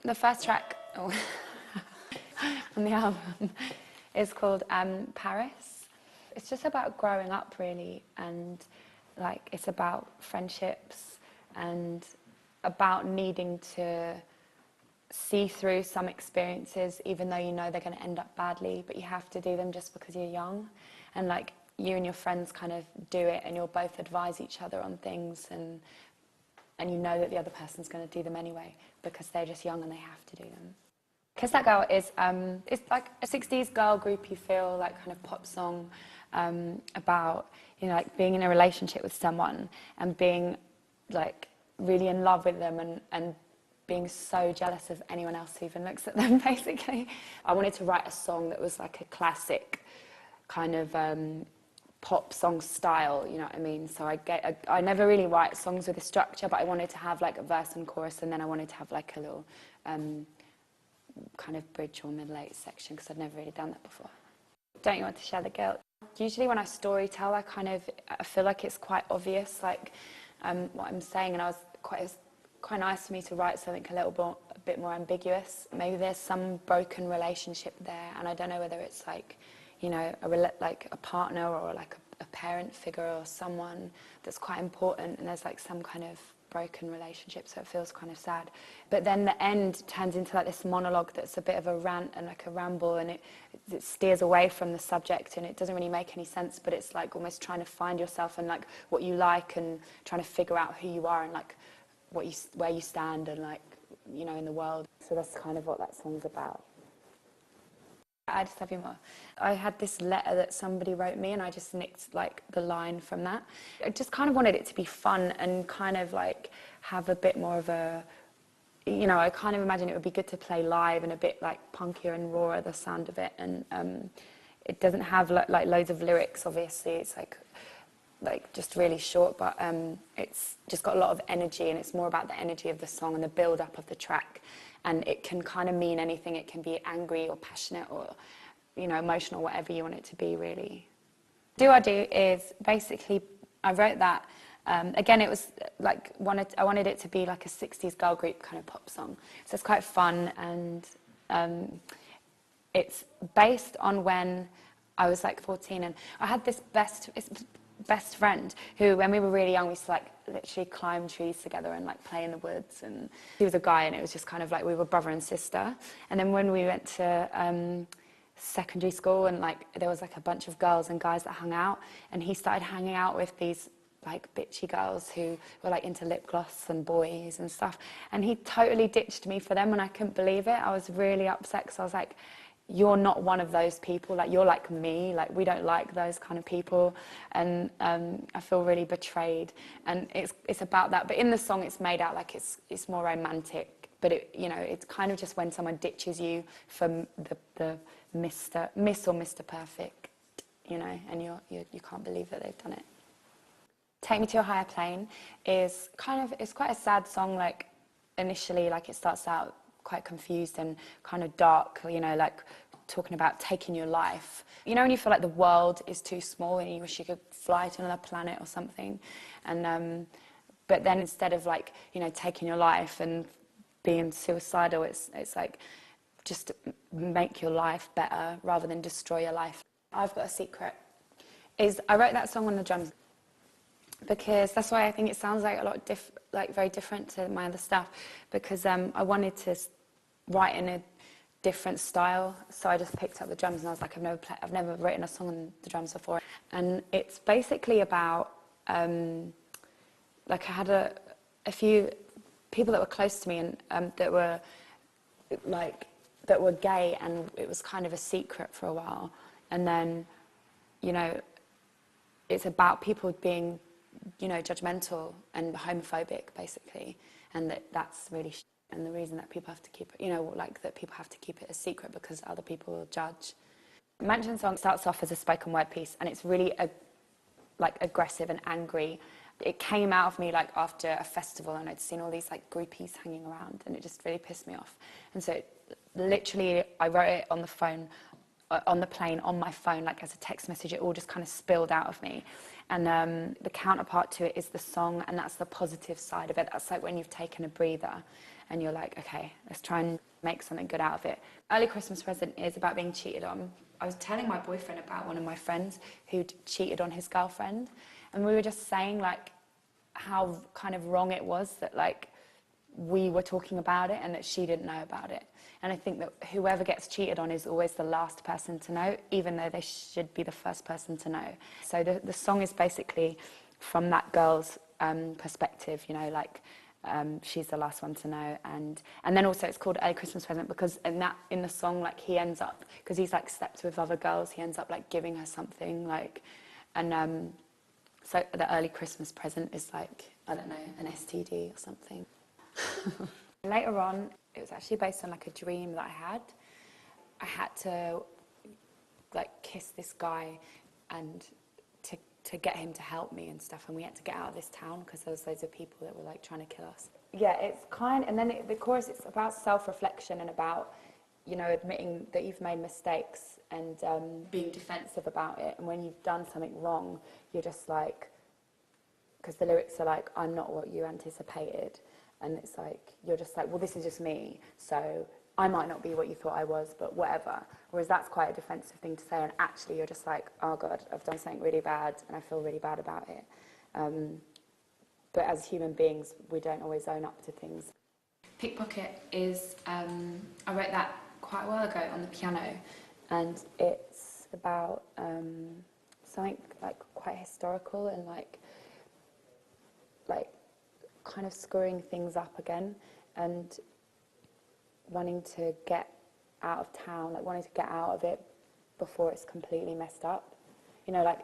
The first track on the album is called Paris. It's just about growing up, really, and like it's about friendships and about needing to see through some experiences, even though you know they're going to end up badly, but you have to do them just because you're young. And like you and your friends kind of do it, and you'll both advise each other on things, and you know that the other person's going to do them anyway because they're just young and they have to do them. Kiss That Girl is it's like a 60s girl group, you feel, like kind of pop song about, you know, like being in a relationship with someone and being like really in love with them and being so jealous of anyone else who even looks at them, basically. I wanted to write a song that was like a classic kind of pop song style, you know what I mean? So I never really write songs with a structure, but I wanted to have like a verse and chorus, and then I wanted to have like a little kind of bridge or middle eight section, because I'd never really done that before. Don't you want to share the guilt? Usually when I story tell, I feel like it's quite obvious, like what I'm saying, and it's quite nice for me to write something a bit more ambiguous. Maybe there's some broken relationship there, and I don't know whether it's like, you know, like a partner or like a parent figure or someone that's quite important, and there's like some kind of broken relationship, so it feels kind of sad. But then the end turns into like this monologue that's a bit of a rant and like a ramble, and it steers away from the subject, and it doesn't really make any sense, but it's like almost trying to find yourself and like what you like, and trying to figure out who you are and like where you stand and like, you know, in the world. So that's kind of what that song's about. I Just Love You More. I had this letter that somebody wrote me, and I just nicked like the line from that. I just kind of wanted it to be fun and kind of like have a bit more of a, you know, I kind of imagine it would be good to play live and a bit like punkier and rawer, the sound of it. And it doesn't have like loads of lyrics, obviously. It's like just really short, but it's just got a lot of energy, and it's more about the energy of the song and the build up of the track. And it can kind of mean anything. It can be angry or passionate or, you know, emotional, whatever you want it to be, really. Do I Do is basically, I wrote that, again, it was like, I wanted it to be like a 60s girl group kind of pop song. So it's quite fun, and it's based on when I was like 14, and I had this best friend who, when we were really young, we used to like literally climb trees together and like play in the woods, and he was a guy, and it was just kind of like we were brother and sister. And then when we went to secondary school, and like there was like a bunch of girls and guys that hung out, and he started hanging out with these like bitchy girls who were like into lip gloss and boys and stuff, and he totally ditched me for them, and I couldn't believe it. I was really upset, because I was like, you're not one of those people, like you're like me, like we don't like those kind of people. And I feel really betrayed, and it's about that. But in the song it's made out like it's more romantic, but it, you know, it's kind of just when someone ditches you for the Miss or Mr. Perfect, you know, and you can't believe that they've done it. Take Me to a Higher Plane is it's quite a sad song. Like initially, like it starts out quite confused and kind of dark, you know, like talking about taking your life. You know, when you feel like the world is too small and you wish you could fly to another planet or something. And but then instead of like, you know, taking your life and being suicidal, it's like just make your life better rather than destroy your life. I've Got a Secret I wrote that song on the drums, because that's why I think it sounds like a lot very different to my other stuff, because I wanted to write in a different style, so I just picked up the drums, and I was like, I've never written a song on the drums before. And it's basically about like I had a few people that were close to me, and that were gay, and it was kind of a secret for a while. And then, you know, it's about people being, you know, judgmental and homophobic, basically, and that's really and the reason that people have to keep it, you know, like that people have to keep it a secret because other people will judge. Mansion Song starts off as a spoken word piece, and it's really like aggressive and angry. It came out of me like after a festival, and I'd seen all these like groupies hanging around, and it just really pissed me off. And so literally I wrote it on the phone, on the plane, on my phone, like as a text message. It all just kind of spilled out of me. And the counterpart to it is the song, and that's the positive side of it. That's like when you've taken a breather and you're like, okay, let's try and make something good out of it. Early Christmas Present is about being cheated on. I was telling my boyfriend about one of my friends who'd cheated on his girlfriend, and we were just saying like how kind of wrong it was that like we were talking about it and that she didn't know about it. And I think that whoever gets cheated on is always the last person to know, even though they should be the first person to know. So the song is basically from that girl's perspective, you know, like she's the last one to know. And then also it's called A Christmas Present because in the song, like he ends up, because he's like slept with other girls, he ends up like giving her something, like, and so the early Christmas present is like, I don't know, an STD or something. Later on, it was actually based on like a dream that I had. I had to like kiss this guy and to get him to help me and stuff, and we had to get out of this town because there was loads of people that were like trying to kill us. Yeah, it's kind, and then the chorus, it's about self-reflection and about, you know, admitting that you've made mistakes and being defensive about it. And when you've done something wrong, you're just like, because the lyrics are like, I'm not what you anticipated. And it's like, you're just like, well, this is just me, so I might not be what you thought I was, but whatever. Whereas that's quite a defensive thing to say, and actually you're just like, oh God, I've done something really bad, and I feel really bad about it. But as human beings, we don't always own up to things. Pickpocket is, I wrote that quite a while ago on the piano, and it's about something like quite historical and like kind of screwing things up again and wanting to get out of town, like wanting to get out of it before it's completely messed up. You know, like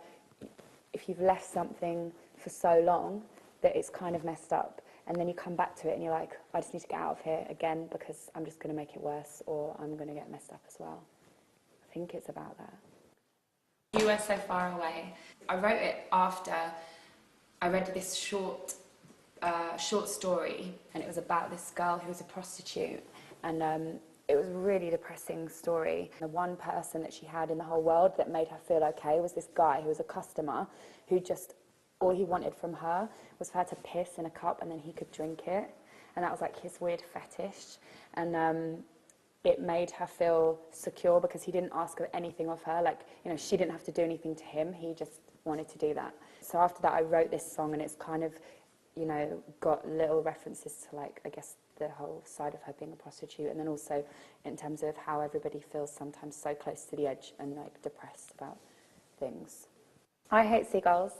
if you've left something for so long that it's kind of messed up, and then you come back to it and you're like, I just need to get out of here again because I'm just going to make it worse, or I'm going to get messed up as well. I think it's about that. You Were So Far Away. I wrote it after I read this short story, and it was about this girl who was a prostitute, and it was a really depressing story. The one person that she had in the whole world that made her feel okay was this guy who was a customer who just, all he wanted from her was for her to piss in a cup and then he could drink it, and that was like his weird fetish. And it made her feel secure because he didn't ask anything of her, like, you know, she didn't have to do anything to him, he just wanted to do that. So after that I wrote this song, and it's kind of, you know, got little references to, like, I guess the whole side of her being a prostitute, and then also in terms of how everybody feels sometimes so close to the edge and like depressed about things. I Hate Seagulls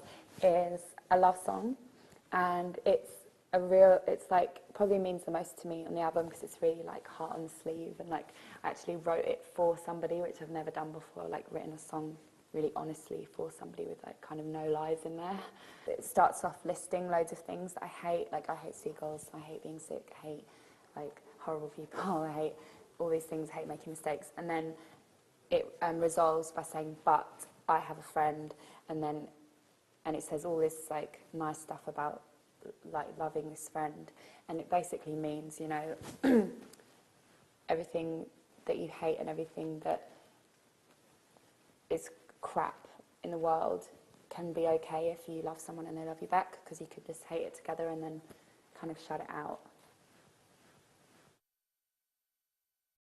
is a love song, and it's like probably means the most to me on the album because it's really like heart on the sleeve, and like I actually wrote it for somebody, which I've never done before, like written a song really honestly for somebody with like kind of no lies in there. It starts off listing loads of things that I hate, like I hate seagulls, I hate being sick, I hate like horrible people, I hate all these things, I hate making mistakes, and then it resolves by saying, but I have a friend, and it says all this like nice stuff about like loving this friend, and it basically means, you know, everything that you hate and everything that is crap in the world can be okay if you love someone and they love you back, because you could just hate it together and then kind of shut it out.